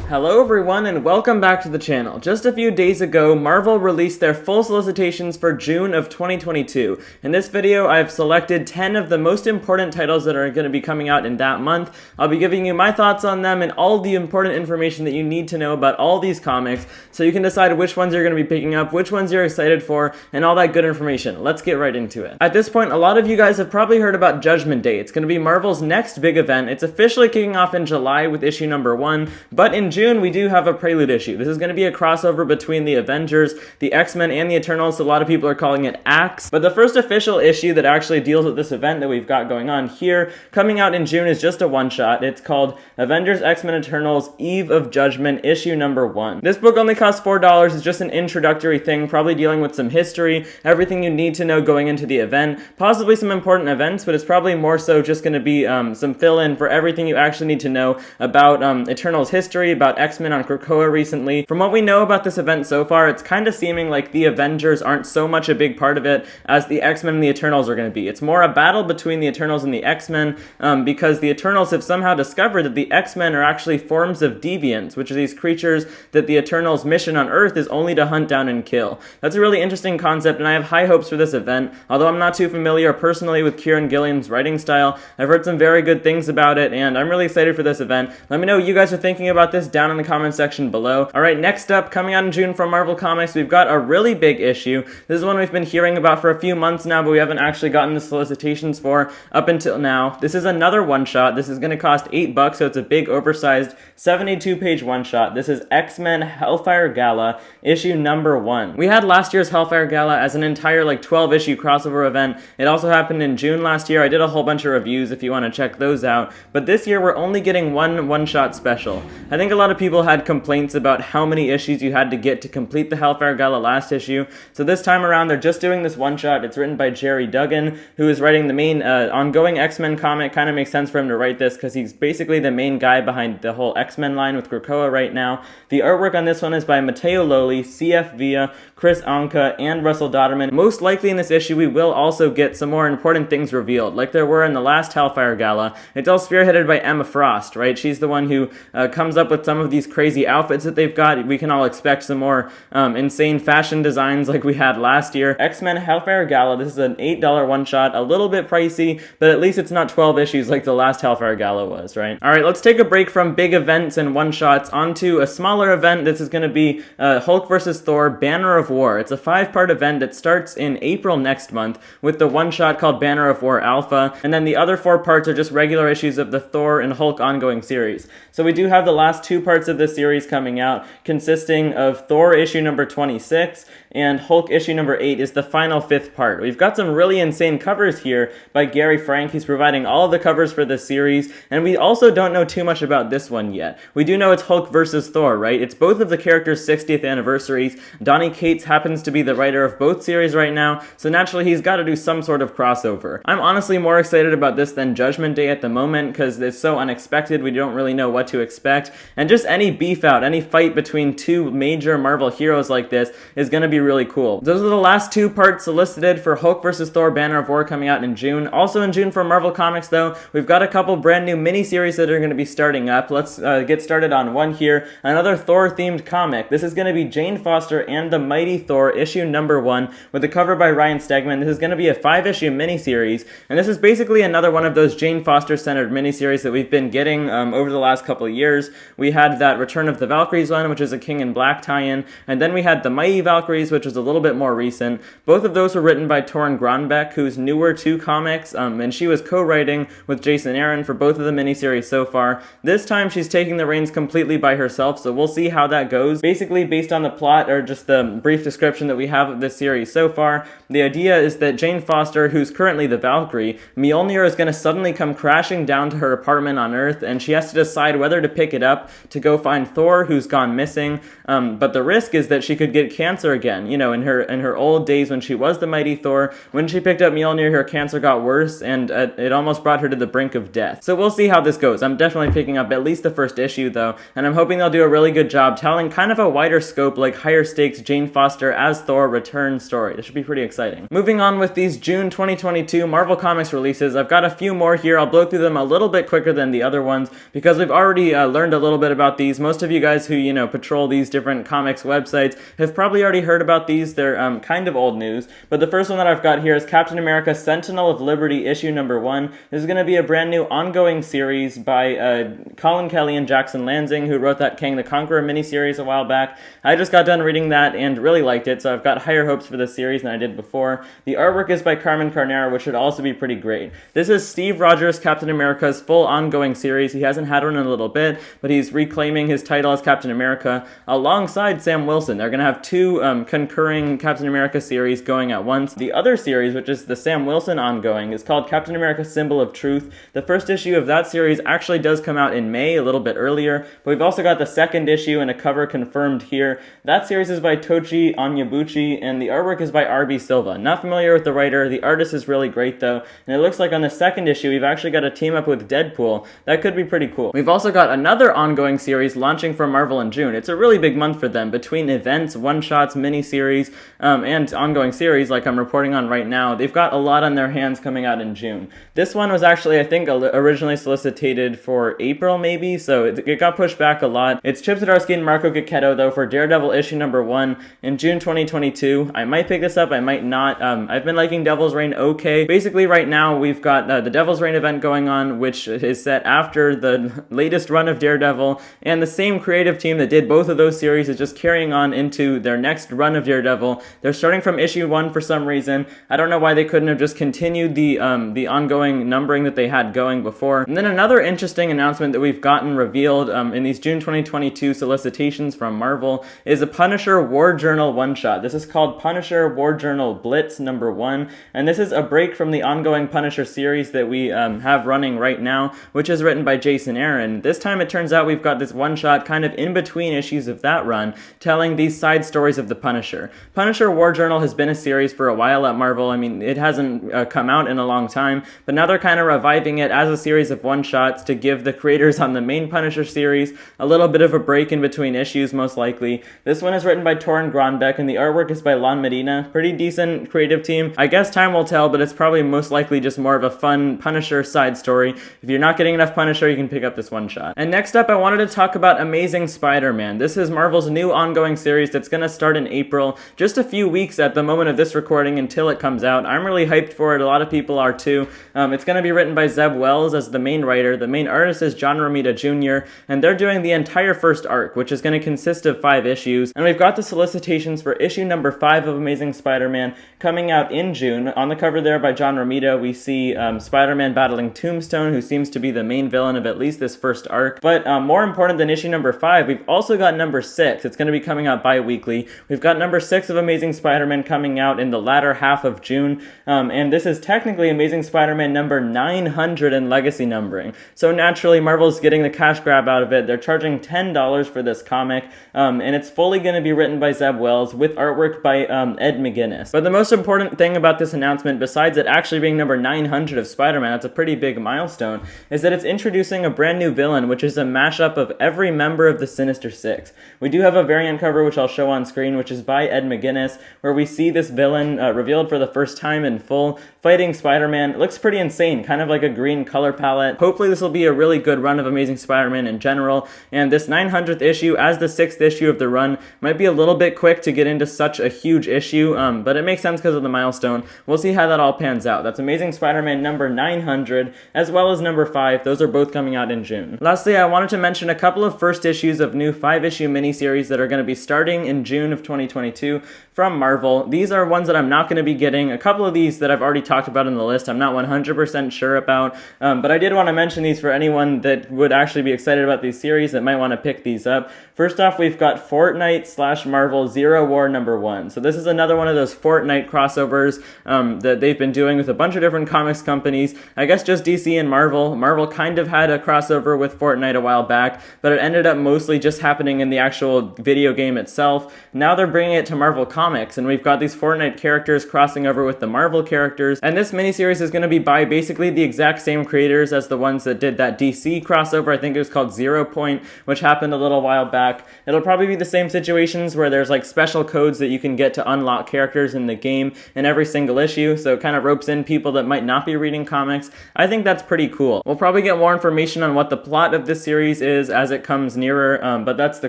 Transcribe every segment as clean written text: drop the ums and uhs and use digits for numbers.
Hello everyone and welcome back to the channel. Just a few days ago, Marvel released their full solicitations for June of 2022. In this video, I've selected 10 of the most important titles that are going to be coming out in that month. I'll be giving you my thoughts on them and all the important information that you need to know about all these comics, so you can decide which ones you're going to be picking up, which ones you're excited for, and all that good information. Let's get right into it. At this point, a lot of you guys have probably heard about Judgment Day. It's going to be Marvel's next big event. It's officially kicking off in July with issue number 1, but in June, we do have a prelude issue. This is going to be a crossover between the Avengers, the X-Men, and the Eternals. So a lot of people are calling it Acts. But the first official issue that actually deals with this event that we've got going on here, coming out in June, is just a one-shot. It's called Avengers, X-Men, Eternals, Eve of Judgment, issue number 1. This book only costs $4. It's just an introductory thing, probably dealing with some history, everything you need to know going into the event, possibly some important events, but it's probably more so just going to be some fill-in for everything you actually need to know about Eternals history, about X-Men on Krakoa recently. From what we know about this event so far, it's kind of seeming like the Avengers aren't so much a big part of it as the X-Men and the Eternals are going to be. It's more a battle between the Eternals and the X-Men, because the Eternals have somehow discovered that the X-Men are actually forms of deviants, which are these creatures that the Eternals' mission on Earth is only to hunt down and kill. That's a really interesting concept, and I have high hopes for this event. Although I'm not too familiar personally with Kieran Gillen's writing style, I've heard some very good things about it, and I'm really excited for this event. Let me know what you guys are thinking about this down in the comment section below. Alright, next up, coming out in June from Marvel Comics, we've got a really big issue. This is one we've been hearing about for a few months now, but we haven't actually gotten the solicitations for up until now. This is another one-shot. This is going to cost $8, so it's a big, oversized 72-page one-shot. This is X-Men Hellfire Gala, issue number 1. We had last year's Hellfire Gala as an entire 12-issue crossover event. It also happened in June last year. I did a whole bunch of reviews if you want to check those out, but this year we're only getting one-shot special. I think a lot of people had complaints about how many issues you had to get to complete the Hellfire Gala last issue, so this time around they're just doing this one-shot. It's written by Jerry Duggan, who is writing the main ongoing X-Men comic. Kind of makes sense for him to write this because he's basically the main guy behind the whole X-Men line with Krakoa right now. The artwork on this one is by Matteo Loli, CF Villa, Chris Anka, and Russell Dodderman. Most likely in this issue we will also get some more important things revealed, like there were in the last Hellfire Gala. It's all spearheaded by Emma Frost, right? She's the one who comes up with some of these crazy outfits that they've got. We can all expect some more insane fashion designs like we had last year. X-Men Hellfire Gala, this is an $8 one-shot, a little bit pricey, but at least it's not 12 issues like the last Hellfire Gala was, right? Alright, let's take a break from big events and one-shots onto a smaller event. This is going to be Hulk vs. Thor Banner of War. It's a 5-part event that starts in April next month with the one-shot called Banner of War Alpha, and then the other 4 parts are just regular issues of the Thor and Hulk ongoing series. So we do have the last 2 parts of this series coming out, consisting of Thor issue number 26 and Hulk issue number 8 is the final 5th part. We've got some really insane covers here by Gary Frank. He's providing all of the covers for this series, and we also don't know too much about this one yet. We do know it's Hulk versus Thor, right? It's both of the characters' 60th anniversaries. Donny Cates happens to be the writer of both series right now, so naturally he's got to do some sort of crossover. I'm honestly more excited about this than Judgment Day at the moment because it's so unexpected. We don't really know what to expect, and just any beef out, any fight between 2 major Marvel heroes like this is going to be really cool. Those are the last 2 parts solicited for Hulk vs. Thor Banner of War coming out in June. Also in June for Marvel Comics though, we've got a couple brand new miniseries that are going to be starting up. Let's get started on one here. Another Thor themed comic. This is going to be Jane Foster and the Mighty Thor issue number 1 with a cover by Ryan Stegman. This is going to be a 5-issue miniseries, and this is basically another one of those Jane Foster centered miniseries that we've been getting over the last couple of years. We had that Return of the Valkyries one, which is a King in Black tie-in, and then we had the Mighty Valkyries, which was a little bit more recent. Both of those were written by Torun Gronbeck, who's newer to comics, and she was co-writing with Jason Aaron for both of the miniseries so far. This time she's taking the reins completely by herself, so we'll see how that goes. Basically, based on the plot, or just the brief description that we have of this series so far, the idea is that Jane Foster, who's currently the Valkyrie, Mjolnir is going to suddenly come crashing down to her apartment on Earth, and she has to decide whether to pick it up to go find Thor, who's gone missing, but the risk is that she could get cancer again. You know, in her old days when she was the Mighty Thor, when she picked up Mjolnir, her cancer got worse, and it almost brought her to the brink of death. So we'll see how this goes. I'm definitely picking up at least the first issue, though, and I'm hoping they'll do a really good job telling kind of a wider scope, like higher stakes Jane Foster as Thor return story. This should be pretty exciting. Moving on with these June 2022 Marvel Comics releases, I've got a few more here. I'll blow through them a little bit quicker than the other ones because we've already learned a little bit about these. Most of you guys who, patrol these different comics websites have probably already heard about these. They're kind of old news. But the first one that I've got here is Captain America Sentinel of Liberty issue number 1. This is going to be a brand new ongoing series by Colin Kelly and Jackson Lansing, who wrote that Kang the Conqueror miniseries a while back. I just got done reading that and really liked it, so I've got higher hopes for this series than I did before. The artwork is by Carmen Carnera, which should also be pretty great. This is Steve Rogers' Captain America's full ongoing series. He hasn't had one in a little bit, but he's reclaiming his title as Captain America alongside Sam Wilson. They're going to have two concurring Captain America series going at once. The other series, which is the Sam Wilson ongoing, is called Captain America Symbol of Truth. The first issue of that series actually does come out in May, a little bit earlier, but we've also got the second issue and a cover confirmed here. That series is by Tochi Onyebuchi, and the artwork is by R.B. Silva. Not familiar with the writer. The artist is really great, though, and it looks like on the second issue we've actually got a team up with Deadpool. That could be pretty cool. We've also got another ongoing series launching for Marvel in June. It's a really big month for them, between events, one-shots, mini-series, and ongoing series like I'm reporting on right now. They've got a lot on their hands coming out in June. This one was actually, I think, originally solicited for April, maybe, so it got pushed back a lot. It's Chip Zdarsky and Marco Gicchetto, though, for Daredevil issue number 1 in June 2022. I might pick this up, I might not. I've been liking Devil's Reign okay. Basically, right now, we've got the Devil's Reign event going on, which is set after the latest run of Daredevil, and the same creative team that did both of those series is just carrying on into their next run of Daredevil. They're starting from issue 1 for some reason. I don't know why they couldn't have just continued the ongoing numbering that they had going before. And then another interesting announcement that we've gotten revealed in these June 2022 solicitations from Marvel is a Punisher War Journal one-shot. This is called Punisher War Journal Blitz number 1, and this is a break from the ongoing Punisher series that we have running right now, which is written by Jason Aaron. This time it turns out we've got this one-shot kind of in between issues of that run, telling these side stories of the Punisher. Punisher War Journal has been a series for a while at Marvel. I mean, it hasn't come out in a long time, but now they're kind of reviving it as a series of one-shots to give the creators on the main Punisher series a little bit of a break in between issues, most likely. This one is written by Torrin Grönbeck, and the artwork is by Lon Medina. Pretty decent creative team. I guess time will tell, but it's probably most likely just more of a fun Punisher side story. If you're not getting enough Punisher, you can pick up this one-shot. And next up, I wanted to talk about Amazing Spider-Man. This is Marvel's new ongoing series that's going to start in April, just a few weeks at the moment of this recording until it comes out. I'm really hyped for it. A lot of people are too. It's going to be written by Zeb Wells as the main writer. The main artist is John Romita Jr., and they're doing the entire first arc, which is going to consist of 5 issues. And we've got the solicitations for issue number 5 of Amazing Spider-Man coming out in June. On the cover there by John Romita, we see Spider-Man battling Tombstone, who seems to be the main villain of at least this first arc. But more important than issue number 5, we've also got number 6. It's going to be coming out bi-weekly. We've got number 6 of Amazing Spider-Man coming out in the latter half of June, and this is technically Amazing Spider-Man number 900 in legacy numbering. So naturally, Marvel's getting the cash grab out of it. They're charging $10 for this comic, and it's fully going to be written by Zeb Wells with artwork by Ed McGuinness. But the most important thing about this announcement, besides it actually being number 900 of Spider-Man, that's a pretty big milestone, is that it's introducing a brand new villain, which is a mashup of every member of the Sinister Six. We do have a variant cover, which I'll show on screen, which is by Ed McGuinness, where we see this villain revealed for the first time in full, fighting Spider-Man. It looks pretty insane, kind of like a green color palette. Hopefully this will be a really good run of Amazing Spider-Man in general, and this 900th issue, as the 6th issue of the run, might be a little bit quick to get into such a huge issue, but it makes sense because of the milestone. We'll see how that all pans out. That's Amazing Spider-Man number 900, as well as number 5. Those are both coming out in June. Lastly, I wanted to mention a couple of first issues of new 5-issue miniseries that are going to be starting in June of 2022 from Marvel. These are ones that I'm not going to be getting. A couple of these that I've already talked about in the list I'm not 100% sure about, but I did want to mention these for anyone that would actually be excited about these series that might want to pick these up. First off, we've got Fortnite / Marvel Zero War number 1. So this is another one of those Fortnite crossovers that they've been doing with a bunch of different comics companies. I guess just DC and Marvel. Marvel kind of had a crossover with Fortnite a while back, but it ended up mostly just happening in the actual video game itself. Now they're bringing it to Marvel Comics, and we've got these Fortnite characters crossing over with the Marvel characters, and this miniseries is going to be by basically the exact same creators as the ones that did that DC crossover. I think it was called 0 Point, which happened a little while back. It'll probably be the same situations where there's like special codes that you can get to unlock characters in the game in every single issue, so it kind of ropes in people that might not be reading comics. I think that's pretty cool. We'll probably get more information on what the plot of this series is is as it comes nearer, but that's the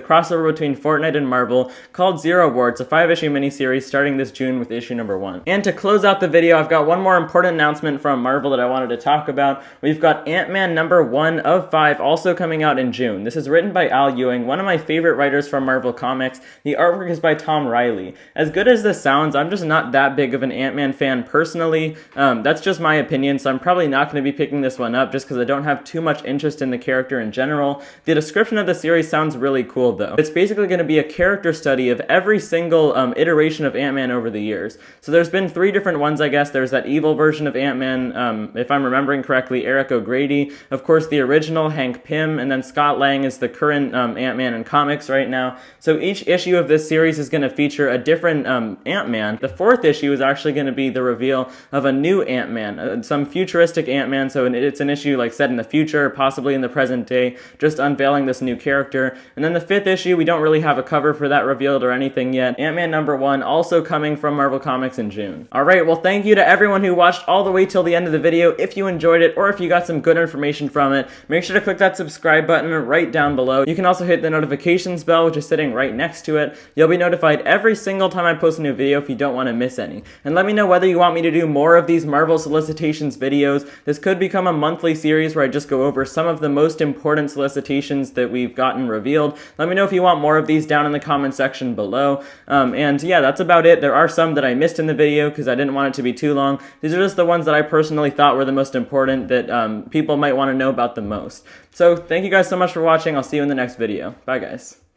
crossover between Fortnite and Marvel called Zero War. It's a 5-issue miniseries starting this June with issue number 1. And to close out the video, I've got one more important announcement from Marvel that I wanted to talk about. We've got Ant-Man number 1 of 5 also coming out in June. This is written by Al Ewing, one of my favorite writers from Marvel Comics. The artwork is by Tom Riley. As good as this sounds, I'm just not that big of an Ant-Man fan personally. That's just my opinion, so I'm probably not going to be picking this one up just because I don't have too much interest in the character in general. The description of the series sounds really cool though. It's basically going to be a character study of every single iteration of Ant-Man over the years. So there's been 3 different ones, I guess. There's that evil version of Ant-Man, if I'm remembering correctly, Eric O'Grady. Of course, the original, Hank Pym, and then Scott Lang is the current Ant-Man in comics right now. So each issue of this series is going to feature a different Ant-Man. The 4th issue is actually going to be the reveal of a new Ant-Man, some futuristic Ant-Man, so it's an issue like set in the future, possibly in the present day, just unveiling this new character. And then the 5th issue, we don't really have a cover for that revealed or anything yet. Ant-Man number 1 also coming from Marvel Comics in June. Alright, well thank you to everyone who watched all the way till the end of the video. If you enjoyed it or if you got some good information from it, make sure to click that subscribe button right down below. You can also hit the notifications bell, which is sitting right next to it. You'll be notified every single time I post a new video if you don't want to miss any. And let me know whether you want me to do more of these Marvel Solicitations videos. This could become a monthly series where I just go over some of the most important solicitations that we've gotten revealed. Let me know if you want more of these down in the comment section below. And yeah, that's about it. There are some that I missed in the video because I didn't want it to be too long. These are just the ones that I personally thought were the most important that people might want to know about the most. So thank you guys so much for watching. I'll see you in the next video. Bye guys.